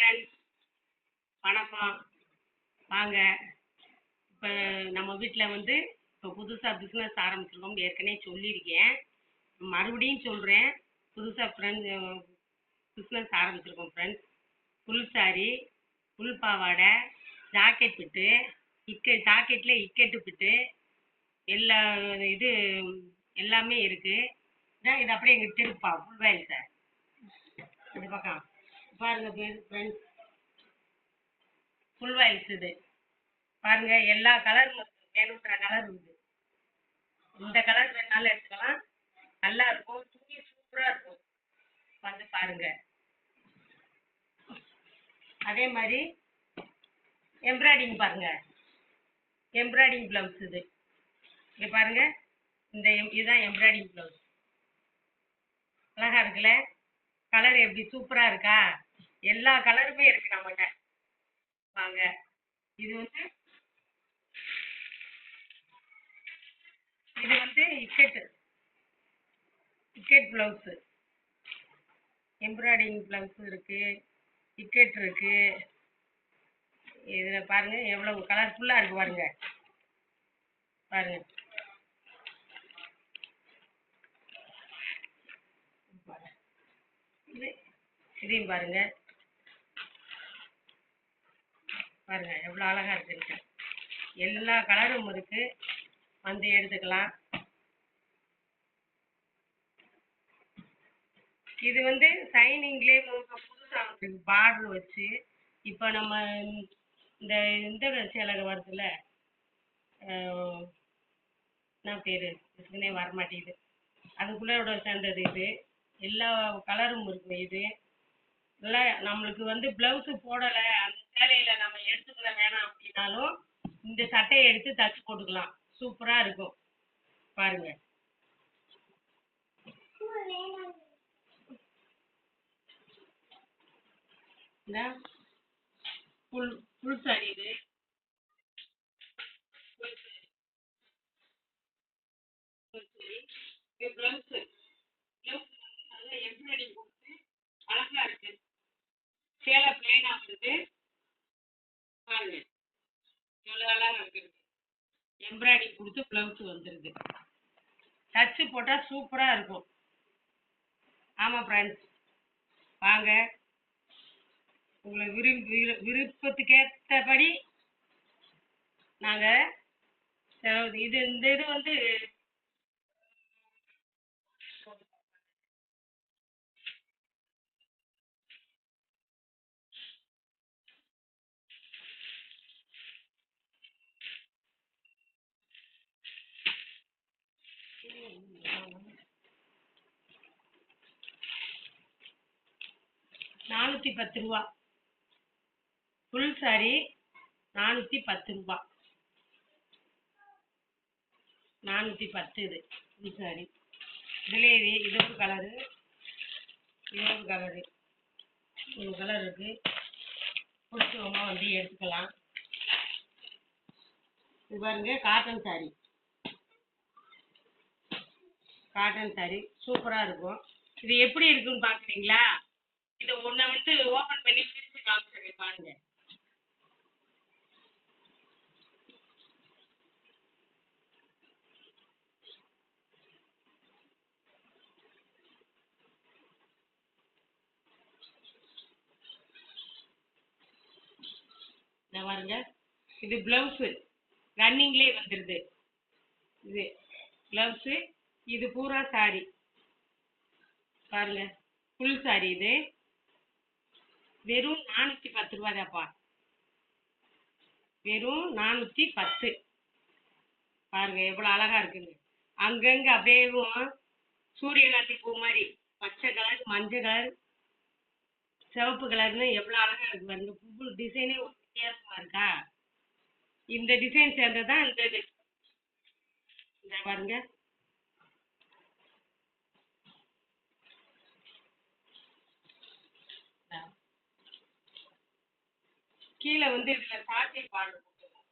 Friends, வணக்கம். வாங்க. இப்போ நம்ம வீட்டில் வந்து இப்போ புதுசாக பிஸ்னஸ் ஆரம்பிச்சிருக்கோம். ஏற்கனவே சொல்லியிருக்கேன், மறுபடியும் சொல்கிறேன். புதுசாக பிஸ்னஸ் ஆரம்பிச்சிருக்கோம் ஃப்ரெண்ட்ஸ். ஃபுல் சாரி, ஃபுல் பாவாடை, ஜாக்கெட் பிட்டு, ஜாக்கெட்டில் இக்கெட்டு பிட்டு, எல்லா இது எல்லாமே இருக்குது. இது அப்படியே எங்கள் திருப்பா ஃபுல் வேல் சார். இந்த பக்கம் பாருங்க ஃப்ரெண்ட்ஸ், ஃபுல் வாயில்ஸ் இது பாருங்க. எல்லா கலரும் வேணுன்ற கலர் இருக்குது. இந்த கலர் வேணாலும் எடுத்துக்கலாம். நல்லா இருக்கும், துணி சூப்பரா இருக்கும். வந்து பாருங்க. அதே மாதிரி எம்ப்ராய்டிங் பாருங்க, எம்ப்ராய்டிங் பிளவுஸ் இது. இங்க பாருங்க, இதுதான் எம்ப்ராய்டிங் பிளவுஸ். அழகா இருக்குல்ல? கலர் எப்படி சூப்பரா இருக்கா? எல்லா கலருமே இருக்கு நம்மகிட்ட. வாங்க. இது வந்து இக்கெட் பிளவுஸ், எம்ப்ராய்டிங் பிளவுஸ் இருக்கு, இக்கெட் இருக்கு. இதுல பாருங்க எவ்வளவு கலர்ஃபுல்லா இருக்கு பாருங்க. பாருங்க இதையும் பாருங்க. பாருங்க எவ்வளவு அழகா இருக்கு. எல்லா கலரும் இருக்கு, வந்து எடுத்துக்கலாம். இது வந்து சைனிங்லேயே புதுசா பார்டர் வச்சு, இப்போ நம்ம இந்த சேலை வருதுல்ல, என்ன பேரு இதுக்குன்னே வரமாட்டேங்குது, அதுக்குள்ளோட சேர்ந்தது இது. எல்லா கலரும் இருக்கு. இது நல்லா நம்மளுக்கு வந்து பிளவுஸ் போடலை, அந்த சேலையில நம்ம எடுத்துக்கிற வேணாம் அப்படின்னாலும் இந்த சட்டையை எடுத்து தச்சு போட்டுக்கலாம். சூப்பரா இருக்கும் பாருங்க. ஃபுல் சாரி இது. பிளவுஸ் நல்லா எம்ப்ராய்டிங் கொடுத்து அழகா இருக்கு. சேலை பிளைனா வருது பாருங்க, எவ்வளவு அழகா இருக்கு. எம்ப்ராய்டிங் கொடுத்து பிளவுஸ் வந்துருது. தச்சு போட்டா சூப்பரா இருக்கும். ஆமா ஃப்ரெண்ட்ஸ், வாங்க. உங்களை விருப்பத்துக்கேற்றபடி நாங்கள் இந்த இது வந்து ₹410. Full sorry ₹410. 410 இது ஃபுல் சாரி. இதுலேயே இதொரு கலரு, இன்னொரு கலரு, ஒரு கலர் இருக்கு. பிடிச்சவங்க வந்து எடுத்துக்கலாம். இது பாருங்க, காட்டன் சாரி. காட்டன் சாரி சூப்பரா இருக்கும். இது எப்படி இருக்குன்னு பாக்குறீங்களா? இதை ஒன்றை வந்து ஓபன் பண்ணி பிரிச்சு காமிச்சிருக்கேன் பாருங்க. பாருங்க, இது பிளவுஸ் ரன்னிங்லேயே வந்துருது. இது பிளவுஸ், இது பூரா சாரி பாருங்க. ஃபுல் சாரி இது வெறும் ₹410 தான்ப்பா. வெறும் 410. பாருங்க எவ்வளவு அழகா இருக்குங்க. அங்கங்க அப்படியே சூரியகாந்தி பூ மாதிரி பச்சை கலர், மஞ்சள் கலர், சிவப்பு கலர்னு எவ்வளவு அழகா இருக்கு பாருங்க. பூ டிசைனே ஒரு வித்தியாசமா இருக்கா? இந்த டிசைன் சேர்ந்ததான் இந்த இது. இந்த பாருங்க, கீழே வந்து இதுல சாட்டின் பார்டர் போட்டுருக்கோம்.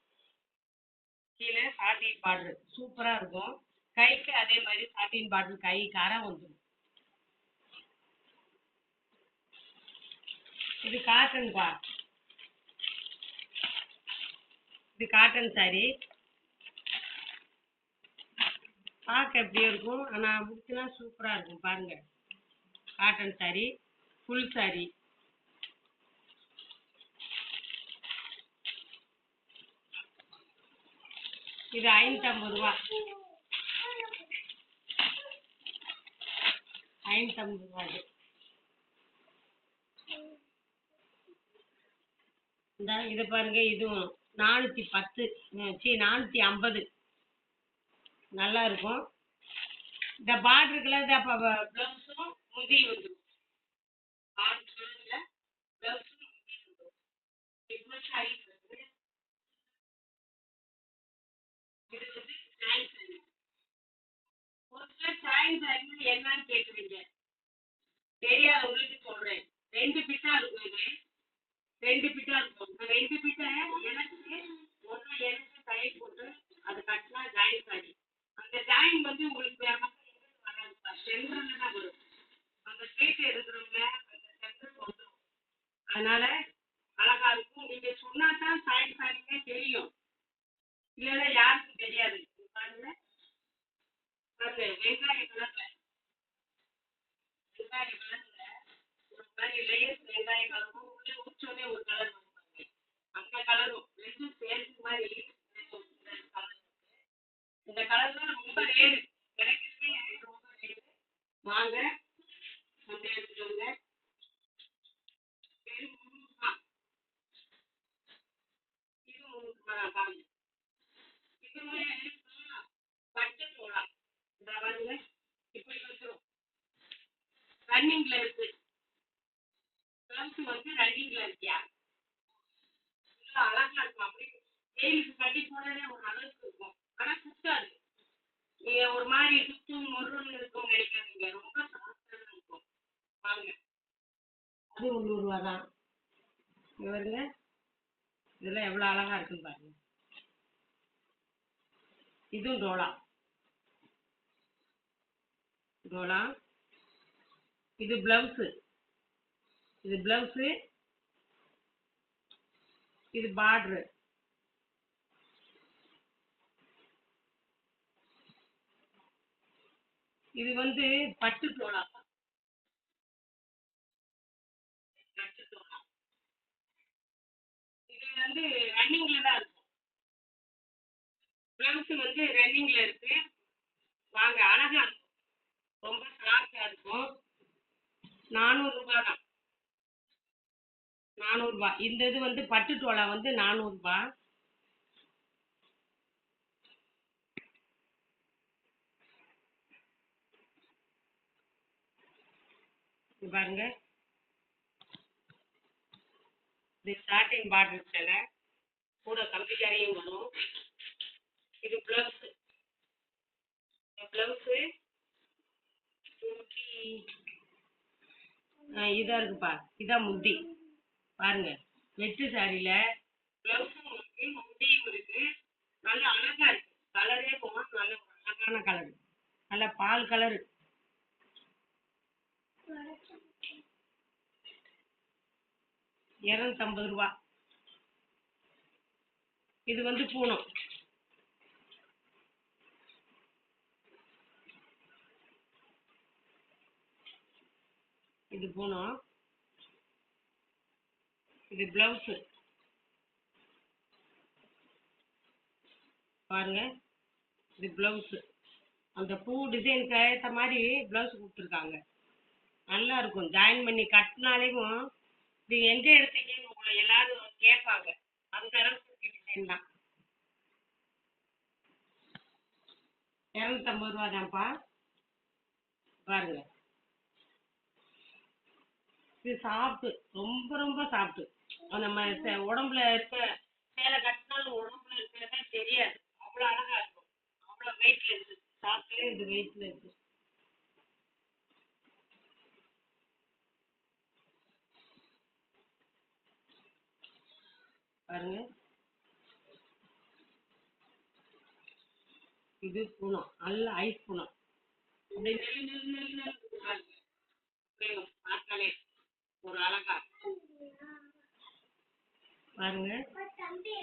கீழே சாட்டின் பார்டர் சூப்பரா இருக்கும். கைக்கு அதே மாதிரி சாட்டின் பார்டர், கை காரம் வந்துடும். இது காட்டன் பா, இது காட்டன் சாரி. பார்க்க எப்படி இருக்கும், ஆனால் முடிச்சுனா சூப்பராக இருக்கும் பாருங்க. Cotton sorry, full sorry. இது 550 ரூபா. 550 ரூபா இது. இந்த இதை பாருங்க, இதுவும் 410, 450. நல்லா இருக்கும். இந்த பார்டருக்குள்ள இந்த ப்ளவுஸும் முதி வந்துடும். ப்ளவுஸும் முதி வந்துடும். இப்போ சாரீஸ் வந்து இது வந்து சாரீஸ் சாரி. ஒரு சிலர் சாரீஸ் சாரி என்னன்னு கேட்குறீங்க, தெரியாதவங்களுக்கு சொல்றேன். 2 பிட்டா இருக்கும் இது. 2 பிட்டா இருக்கும். இந்த 2 பிட்டை எனக்கு தையல் போட்டு அது கட்டினா ஜாயின் சாரி. அந்த ஜாயின் வந்து உங்களுக்கு வேற பக்கம் எங்கேயும் வராதுப்பா, சென்டர்ல தான் வரும். அந்த ஸ்ட்ரீட் எடுக்கிறவங்க அந்த சென்டருக்கு வந்துடும். அதனால அழகா இருக்கும். நீங்க சொன்னா தான் சாரி சாரிக்கே தெரியும், இல்லைன்னா யாருக்கும் தெரியாது. பாருங்க பாருங்க, வெங்காய கலர்ல, வெங்காய கலர்ல ஒரு மாதிரி லேயர்ஸ் வெங்காய கலரும் உள்ள உச்சோடனே ஒரு கலர் வரும் பாருங்க. அந்த கலரும் ரெண்டும் சேர்ந்து மாதிரி இந்த கலர். இந்த கலர் தான் ரொம்ப ரேரு, கிடைக்கிறதுமே எனக்கு ரொம்ப ரேரு. வாங்க வந்து எடுத்துட்டு வாங்க. வெறும் 300 ரூபா. இது 300 ரூபா தான் பாருங்க. இதுவுமே பச்சை சோளா இந்த பாருங்க, இப்படி வந்துடும். ரன்னிங்ல இருக்கு. பிளவுஸ் வந்து ரன்னிங்ல இருக்கியா, இன்னும் அழகா இருக்கும். அப்படி வெயிலுக்கு கட்டி போனதே ஒரு அளவுக்கு இருக்கும், ஆனா சுத்தாது. நீங்க ஒரு மாதிரி சுத்தும் மொருன்னு இருக்கும் நினைக்காதீங்க, ரொம்ப சாஃப்டா இருக்கும். வாங்க, அது 300 ரூபா தான். இங்க பாருங்க, இதெல்லாம் எவ்வளவு அழகா இருக்குன்னு பாருங்க. இதுவும் டோலா. டோலா. இது பிளவுஸ், இது பிளவுஸ், இது பார்டரு. இது வந்து பட்டு டோலா. பட்டு டோலா இது வந்து ரன்னிங்ல தான் இருக்கும். பிளவுஸ் வந்து ரன்னிங்ல இருக்கு. வாங்க, அழகா இருக்கும், ரொம்ப சாஃப்டா இருக்கும். 400 ரூபா தான். 400 ரூபா. இந்த இது வந்து பட்டு டோலா வந்து 400 ரூபா. இது பாருங்க, இது ஸ்டார்டிங் பார்டர் சேலை கூட கம்பிக்காரையும் வரும். இது பிளவுஸ். பிளவுஸ் இதா இருக்குப்பா, இதான் முந்தி. பாருங்க, வெட்டு சாரியில பிளவுஸும் இருக்கு, முந்தியும் இருக்கு. நல்ல அழகா இருக்கு. கலரே போனால் நல்ல ஒரு அழகான கலர், நல்ல பால் கலரு. 250 ரூபா. இது வந்து பூனம். இது பூனம். இது பிளவுஸ். பாருங்க, இது பிளவுஸ். அந்த பூ டிசைனுக்கு ஏற்ற மாதிரி பிளவுஸ் கொடுத்துருக்காங்க. நல்லா இருக்கும். ஜாயின் பண்ணி கட்டினாலேயும் இது எங்கே எடுத்தீங்கன்னு உங்களை எல்லாரும் கேட்பாங்க. அந்த அளவுக்கு டிசைன் தான். 250 ரூபா தான்ப்பா. பாருங்க, இது சாப்பிட்டு ரொம்ப ரொம்ப சாப்பிட்டு நம்ம உடம்புல இருக்க சேலை கட்டினாலும் உடம்புல இருக்கிறதே தெரியாது. அவ்வளோ அழகா இருக்கும். அவ்வளோ வெயிட்ல இருக்கு. சாப்பிட்டு இது வெயிட்ல இருக்கு. பாருங்க, இது பூனம், நல்ல ஐஸ் பூனம். அப்படி நெல்லு நெல்லு நெல்லு நெல்லு பாருங்க. பார்த்தாலே ஒரு அழகா. பாருங்க,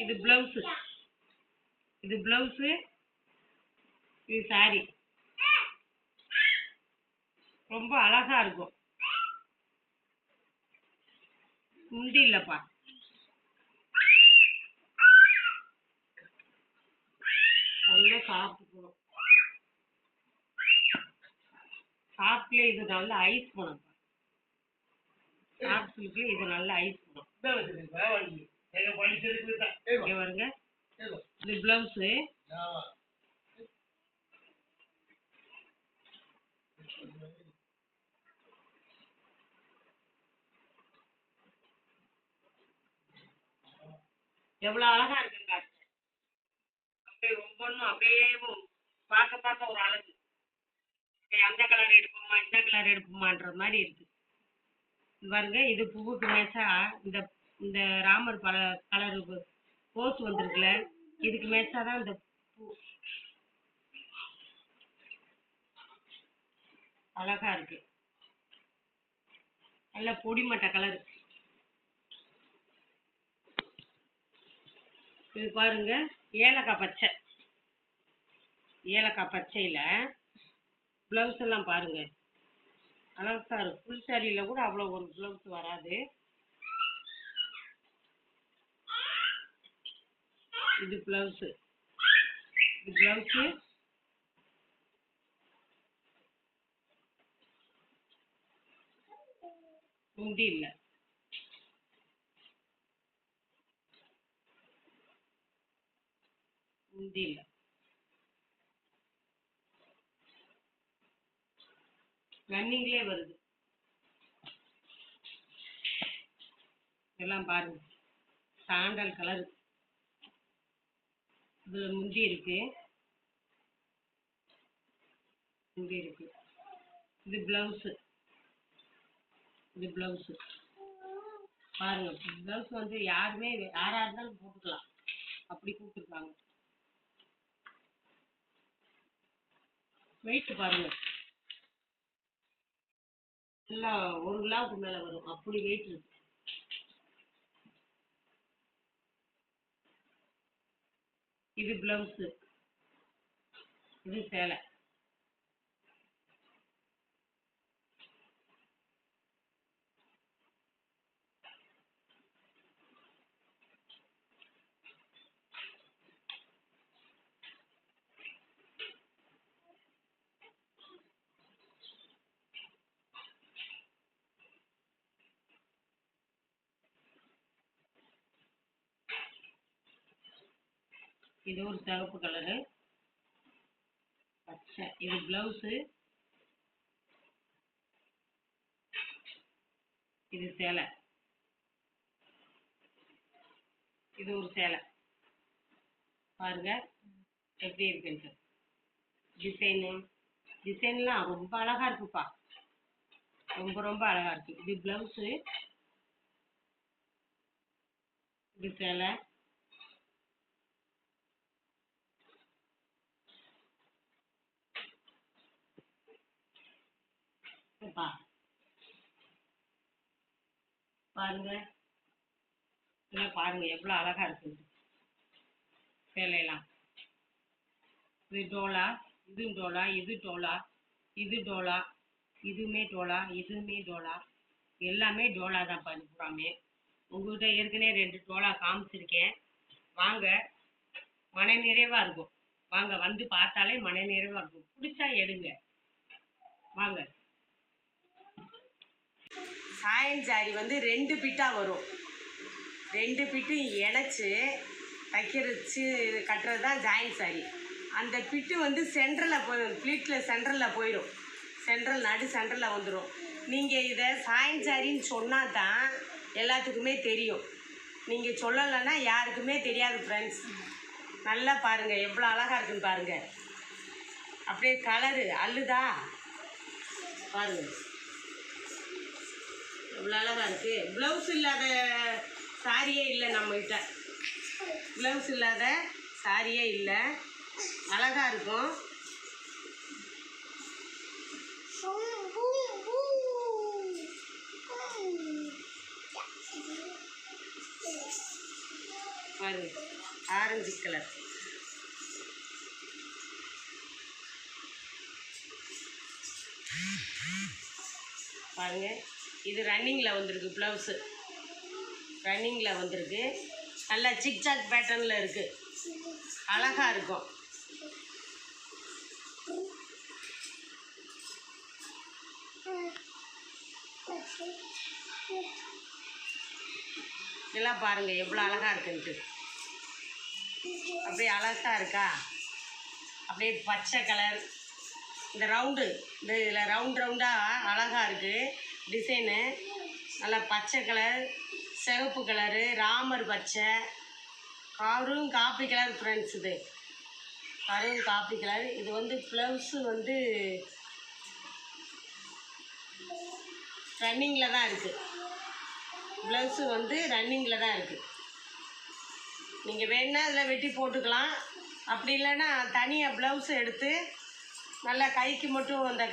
இது பிளவுஸு, இது பிளவுஸு, இது சாரி. ரொம்ப அழகா இருக்கும். முந்தி இல்லப்பா, நல்லா சாப்பிட்டுக்கணும். சாப்பிட்ல இது நல்ல ஐஸ் பண்ணும். சாப்பிட்டுக்கு இது நல்ல ஐஸ் பண்ணும். இங்க பாருங்க, இது பிளவுஸு. எவ்வளவு அழகா இருக்குங்க. அப்படியே ஒவ்வொன்றும் அப்படியே பார்க்க பார்க்க ஒரு அழகு. அந்த கலர் எடுப்போமா இந்த கலர் எடுப்போமான்ற மாதிரி இருக்கு. பாருங்க, இது பூவுக்கு மேட்சா இந்த இந்த ராமர் பல கலரு கோஸ் வந்திருக்குல்ல, இதுக்கு மேட்சா தான் இந்த பூ அழகா இருக்கு. நல்ல பொடிமட்ட கலர். இது பாருங்க, ஏலக்காய் பச்சை. ஏலக்காய் பச்சையில பிளவுஸ் எல்லாம் பாருங்க அழகா இருக்கும். ஃபுல் சாரியில கூட அவ்வளோ ஒரு பிளவுஸ் வராது. இது பிளவுஸு, இது பிளவுஸு, முந்தி இல்லை. முந்தி இல்லை, ரன்னிங்லேயே வருது. இதெல்லாம் பாருங்க, சாண்டல் கலர். இதுல முந்தி இருக்கு, முந்தி இருக்கு. இது பிளவுஸு, இது பிளவுஸு. பாருங்க, பிளவுஸ் வந்து யாருமே யாரா இருந்தாலும் போட்டுக்கலாம், அப்படி கொடுத்துருக்காங்க. வெயிட் பாருங்க, எல்லாம் 1 கிலோவுக்கு மேல வரும், அப்படி வெயிட் இருக்கு. இது பிளவுஸு, இது சேலை. இது ஒரு சிவப்பு கலரு பச்சை. இது பிளவுஸு, இது சேலை. இது ஒரு சேலை. பாருங்க எப்படி இருக்குன்ட்டு. டிசைன்லாம் ரொம்ப அழகா இருக்குப்பா, ரொம்ப ரொம்ப அழகா இருக்கு. இது பிளவுஸு, இது சேலை. பாருங்க, இதெல்லாம் பாருங்க எவ்வளவு அழகா இருக்கு சேலையெல்லாம். இது டோலா, இது டோலா, இது டோலா, இது டோலா, இதுவுமே டோலா, இதுவுமே டோலா. எல்லாமே டோலா தான் பூராமே. உங்ககிட்ட ஏற்கனவே 2 டோலா காமிச்சிருக்கேன். வாங்க, மன நிறைவா இருக்கும். வாங்க, வந்து பார்த்தாலே மன நிறைவா இருக்கும். பிடிச்சா எடுங்க, வாங்க. சாயன் சாரி வந்து 2 பிட்டா வரும். 2 பிட்டும் இணைச்சு தைக்கிறச்சு கட்டுறது தான் ஜாயின் சாரி. அந்த பிட்டு வந்து சென்ட்ரலில் போயிடும், ப்ளீட்டில் சென்ட்ரலில் போயிடும். நடு சென்ட்ரலில் வந்துடும். நீங்கள் இதை சாயன் சாரின்னு சொன்னால் தான் எல்லாத்துக்குமே தெரியும். நீங்கள் சொல்லலைன்னா யாருக்குமே தெரியாது ஃப்ரெண்ட்ஸ். நல்லா பாருங்கள் எவ்வளோ அழகாக இருக்குன்னு பாருங்கள். அப்படியே கலரு அல்லுதா பாருங்கள், எவ்வளோ அழகாக இருக்குது. ப்ளவுஸ் இல்லாத சாரியே இல்லை நம்மகிட்ட. ப்ளவுஸ் இல்லாத சாரியே இல்லை, அழகாக இருக்கும். பாருங்க, ஆரஞ்சு கலர். பாருங்க, இது ரன்னிங்கில் வந்திருக்கு. ப்ளவுஸு ரன்னிங்கில் வந்திருக்கு. நல்லா சிக்சாக் பேட்டர்னில் இருக்குது. அழகாக இருக்கும். இதெல்லாம் பாருங்கள் எவ்வளோ அழகாக இருக்குன்ட்டு. அப்படியே அழகாக இருக்கா? அப்படியே பச்சை கலர். இந்த ரவுண்டு, இந்த இதில் ரவுண்டாக அழகாக இருக்குது டிசைனு. நல்லா பச்சை கலர், சிவப்பு கலரு, ராமர் பச்சை, கரும் காப்பி கலர் ஃப்ரெண்ட்ஸ். இது கரும் காப்பி கலர். இது வந்து ப்ளவுஸு வந்து ரன்னிங்கில் தான் இருக்குது. ப்ளவுஸு வந்து ரன்னிங்கில் தான் இருக்குது. நீங்கள் வேணுன்னா அதில் வெட்டி போட்டுக்கலாம். அப்படி இல்லைன்னா தனியாக ப்ளவுஸு எடுத்து நல்லா கைக்கு மட்டும் அந்த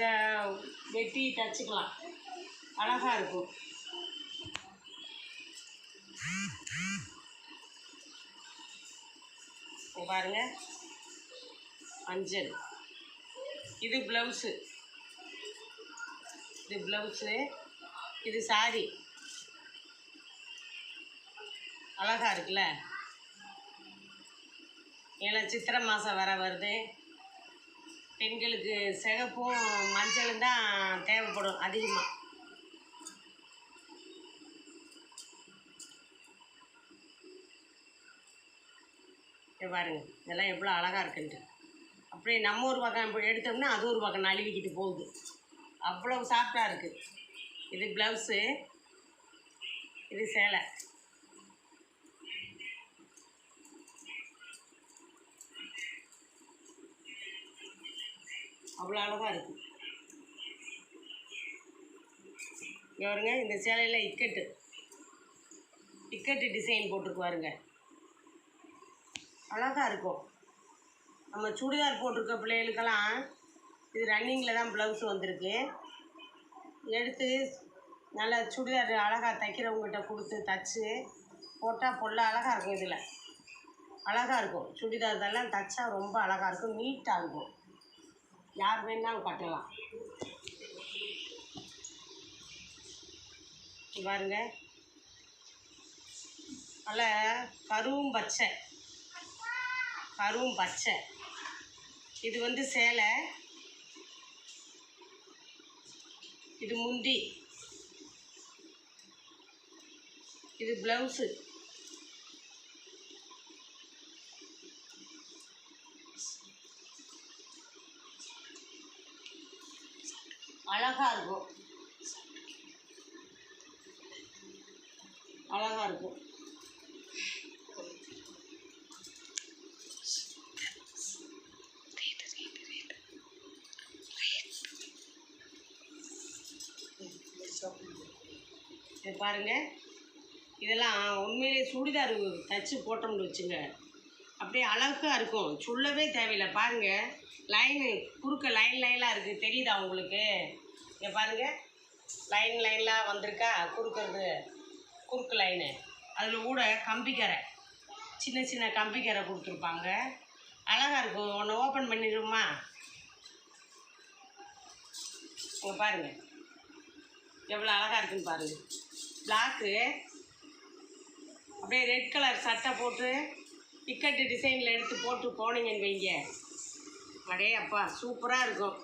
வெட்டி தச்சுக்கலாம். அழகாக இருக்கும். பாருங்கள், மஞ்சள். இது ப்ளவுஸு. இது ப்ளவுஸு. இது சாரி. அழகாக இருக்குல்ல? ஏன்னா சித்திரை மாதம் வருது. பெண்களுக்கு சிகப்பும் மஞ்சளும் தான் தேவைப்படும் அதிகமாக. பாருங்கள், இதெல்லாம் எவ்வளோ அழகாக இருக்குன்ட்டு. அப்படியே நம்ம ஒரு பக்கம் எடுத்தோம்னா அது ஒரு பக்கம் நழுவிக்கிட்டு போகுது. அவ்வளோ சாஃப்டாக இருக்குது. இது ப்ளவுஸு. இது சேலை. அவ்வளோ அழகாக இருக்குது. பாருங்க, இந்த சேலையில் இக்கட்டு டிசைன் போட்டிருக்குவாருங்க. அழகாக இருக்கும். நம்ம சுடிதார் போட்டிருக்க பிள்ளைகளுக்கெல்லாம் இது ரன்னிங்கில் தான் ப்ளவுஸ் வந்திருக்கு. எடுத்து நல்லா சுடிதார் அழகாக தைக்கிறவங்ககிட்ட கொடுத்து தச்சு போட்டால் பொல்ல அழகாக இருக்கும். இதில் அழகாக இருக்கும். சுடிதார் இதெல்லாம் தைச்சா ரொம்ப அழகாக இருக்கும். நீட்டாக இருக்கும். யார் வேணாலும் கட்டலாம். பாருங்க, நல்ல கரும் பச்சை. இது வந்து சேலை. இது முந்தி. இது ப்ளவுஸு. அழகாக இருக்கும். அழகாக இருக்கும். இது பாருங்கள், இதெல்லாம் உண்மையிலே சுடிதார் தைச்சி போட்டோம்னு வச்சுங்க, அப்படியே அழகாக இருக்கும். சொல்லவே தேவையில்லை. பாருங்கள், லைனு குறுக்க லைன்லாம் இருக்குது. தெரியுதா உங்களுக்கு? இங்கே பாருங்கள், லைன்லாம் வந்திருக்கா? குறுக்கு லைனு. அதில் கூட கம்பிக்கரை, சின்ன கம்பிக்கரை கொடுத்துருப்பாங்க. அழகாக இருக்கும். ஒன்று ஓப்பன் பண்ணிடுமா? இங்கே பாருங்கள் எவ்வளோ அழகாக இருக்குன்னு பாருங்கள். பிளாக்கு அப்படியே ரெட் கலர் சட்டை போட்டு இக்கட்டு டிசைனில் எடுத்து போட்டு போனீங்கன்னு வைங்க, அடே அப்பா சூப்பராக இருக்கும்.